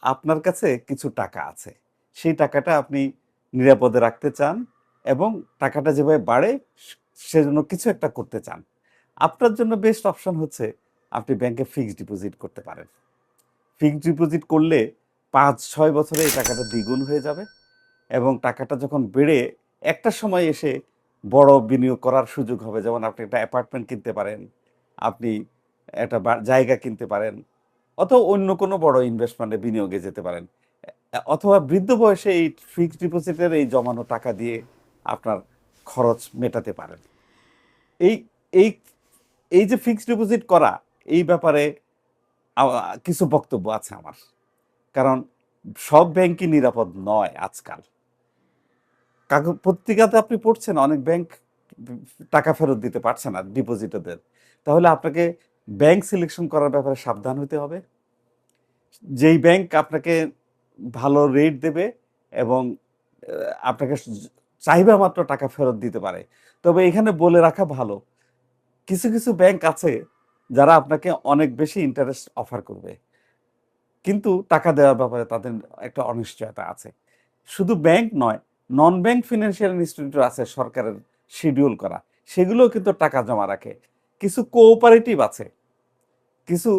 আপনার কাছে কিছু টাকা আছে, সেই টাকাটা আপনি নিরাপদে রাখতে চান এবং টাকাটা যেভাবে বাড়ে সেজন্য কিছু একটা করতে চান। আপনার জন্য বেস্ট অপশন হচ্ছে আপনি ব্যাংকে ফিক্সড ডিপোজিট করতে পারেন। ফিক্সড ডিপোজিট করলে ৫-৬ বছরে এই টাকাটা দ্বিগুণ হয়ে যাবে এবং টাকাটা যখন বেড়ে একটা সময় এসে বড় বিনিয়োগ করার সুযোগ হবে। যেমন আপনি একটা অ্যাপার্টমেন্ট কিনতে পারেন, আপনি একটা জায়গা কিনতে পারেন, অথবা অন্য কোনো বড় ইনভেস্টমেন্টে বিনিয়োগে যেতে পারেন। অথবা বৃদ্ধ বয়সে এই ফিক্সড ডিপোজিটের এই জমানো টাকা দিয়ে আপনার খরচ মেটাতে পারেন। এই এই এই যে ফিক্সড ডিপোজিট করা, এই ব্যাপারে কিছু বক্তব্য আছে আমার। কারণ সব ব্যাংকই নিরাপদ নয় আজকাল। পত্রিকাতে আপনি পড়ছেন অনেক ব্যাংক টাকা ফেরত দিতে পারছে না ডিপোজিটরদের। তাহলে আপনাকে ব্যাংক সিলেকশন করার ব্যাপারে সাবধান হতে হবে। যেই ব্যাংক আপনাকে ভালো রেট দেবে এবং আপনাকে চাহিদা মাত্র টাকা ফেরত দিতে পারে। তবে এখানে বলে রাখা ভালো, কিছু কিছু ব্যাংক আছে যারা আপনাকে অনেক বেশি ইন্টারেস্ট অফার করবে, কিন্তু টাকা দেওয়ার ব্যাপারে তাদের একটা অনিশ্চয়তা আছে। শুধু ব্যাংক নয়, নন ব্যাংক ফিনান্সিয়াল ইনস্টিটিউট আছে সরকারের শিডিউল করা, সেগুলোও কিন্তু টাকা জমা রাখে। কিছু কোঅপারেটিভ আছে, কিছু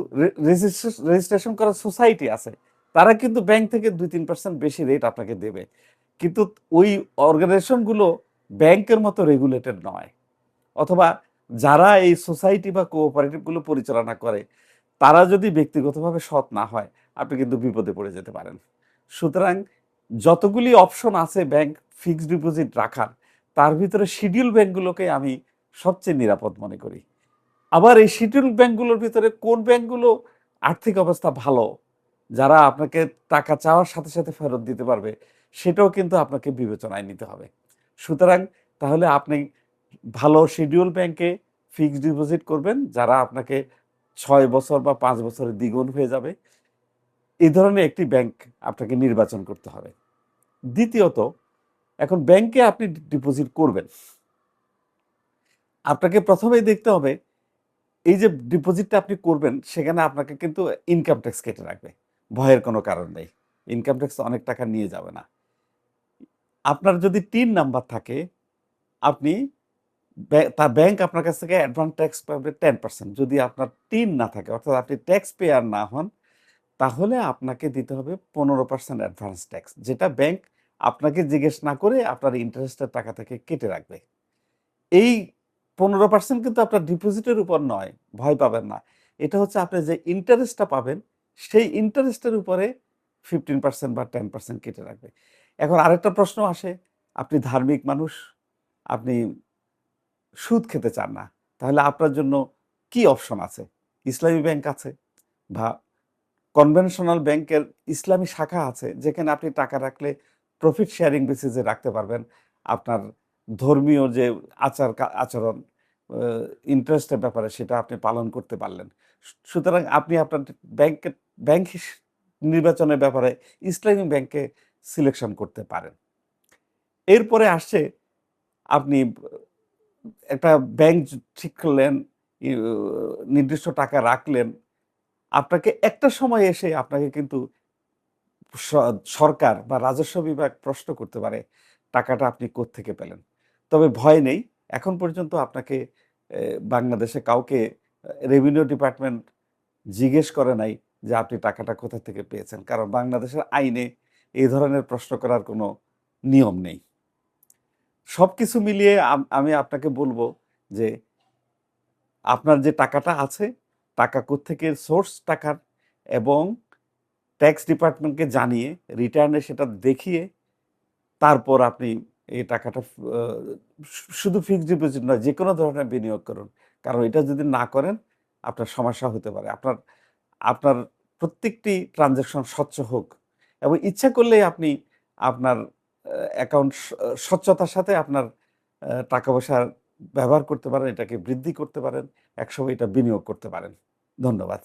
রেজিস্ট্রেশন করা সোসাইটি আছে, তারা কিন্তু ব্যাংক থেকে 2-3% বেশি রেট আপনাকে দেবে, কিন্তু ওই অর্গানাইজেশনগুলো ব্যাংকের মতো রেগুলেটেড নয়। অথবা যারা এই সোসাইটি বা কোঅপারেটিভগুলো পরিচালনা করে তারা যদি ব্যক্তিগতভাবে সৎ না হয়, আপনি কিন্তু বিপদে পড়ে যেতে পারেন। সুতরাং যতগুলি অপশন আছে ব্যাংক ফিক্সড ডিপোজিট রাখার, তার ভিতরে শিডিউল ব্যাংকগুলোকে আমি সবচেয়ে নিরাপদ মনে করি। আবার এই শিডিউল ব্যাংকগুলোর ভিতরে কোন ব্যাংকগুলো আর্থিক অবস্থা ভালো, যারা আপনাকে টাকা চাওয়ার সাথে সাথে ফেরত দিতে পারবে, সেটাও কিন্তু আপনাকে বিবেচনায় নিতে হবে। সুতরাং তাহলে আপনি ভালো শিডিউল ব্যাংকে ফিক্সড ডিপোজিট করবেন, যারা আপনাকে ৬ বছর বা ৫ বছরে দ্বিগুণ হয়ে যাবে। এই ধরনের একটি ব্যাংক আপনাকে নির্বাচন করতে হবে। দ্বিতীয়ত, এখন ব্যাংকে আপনি ডিপোজিট করবেন, আপনাকে প্রথমেই দেখতে হবে এই যে ডিপোজিটটা আপনি করবেন সেখানে আপনাকে কিন্তু ইনকাম ট্যাক্স কেটে রাখবে। ভয়ের কোনো কারণ নেই। ইনকাম ট্যাক্স অনেক টাকা নিয়ে যাবে না। আপনার যদি ৩ নাম্বার থাকে, আপনি তার ব্যাংক আপনার কাছ থেকে অ্যাডভান্স ট্যাক্স পাবে 10%। যদি আপনার ৩ না থাকে, অর্থাৎ আপনি ট্যাক্স পেয়ার না হন, তাহলে আপনাকে দিতে হবে 15% অ্যাডভান্স ট্যাক্স, যেটা ব্যাংক আপনাকে জিজ্ঞেস না করে আপনার ইন্টারেস্টের টাকা থেকে কেটে রাখবে। এই 15% কিন্তু আপনার ডিপোজিটের উপর নয়, ভয় পাবেন না। এটা হচ্ছে আপনি যে ইন্টারেস্টটা পাবেন, সেই ইন্টারেস্টের উপরে 15% বা 10% কেটে রাখবে। এখন আরেকটা প্রশ্ন আসে, আপনি ধার্মিক মানুষ, আপনি সুদ খেতে চান না। তাহলে আপনার জন্য কি অপশন আছে? ইসলামী ব্যাংক আছে, বা কনভেনশনাল ব্যাংকের ইসলামী শাখা আছে, যেখানে আপনি টাকা রাখলে প্রফিট শেয়ারিং বেসিসে রাখতে পারবেন। আপনার ধর্মীয় যে আচরণ, ইন্টারেস্টের ব্যাপারে সেটা আপনি পালন করতে পারলেন। সুতরাং আপনি আপনার ব্যাংক নির্বাচনের ব্যাপারে ইসলামী ব্যাংকে সিলেকশন করতে পারেন। এরপরে আসছে, আপনি একটা ব্যাংক ঠিক করলেন, ইউ নির্দিষ্ট টাকা রাখলেন। আপনাকে একটা সময় এসে আপনাকে কিন্তু স সরকার বা রাজস্ব বিভাগ প্রশ্ন করতে পারে, টাকাটা আপনি কোত্থেকে পেলেন? তবে ভয় নেই। এখন পর্যন্ত আপনাকে বাংলাদেশে কাউকে রেভিনিউ ডিপার্টমেন্ট জিজ্ঞেস করে নাই যে আপনি টাকাটা কোথা থেকে পেয়েছেন। কারণ বাংলাদেশের আইনে এই ধরনের প্রশ্ন করার কোনো নিয়ম নেই। সবকিছু মিলিয়ে আমি আপনাকে বলব যে আপনার যে টাকাটা আছে, টাকা কোত্থেকে সোর্স টাকার, এবং ট্যাক্স ডিপার্টমেন্টকে জানিয়ে রিটার্নে সেটা দেখিয়ে তারপর আপনি এই টাকাটা শুধু ফিক্সড ডিপোজিট নয়, যেকোনো ধরনের বিনিয়োগ করুন। কারণ এটা যদি না করেন আপনার সমস্যা হতে পারে। আপনার আপনার প্রত্যেকটি ট্রান্সেকশন স্বচ্ছ হোক, এবং ইচ্ছা করলেই আপনি আপনার অ্যাকাউন্ট স্বচ্ছতার সাথে আপনার টাকা-পয়সা ব্যবহার করতে পারেন, এটাকে বৃদ্ধি করতে পারেন, একসময় এটা বিনিয়োগ করতে পারেন। ধন্যবাদ।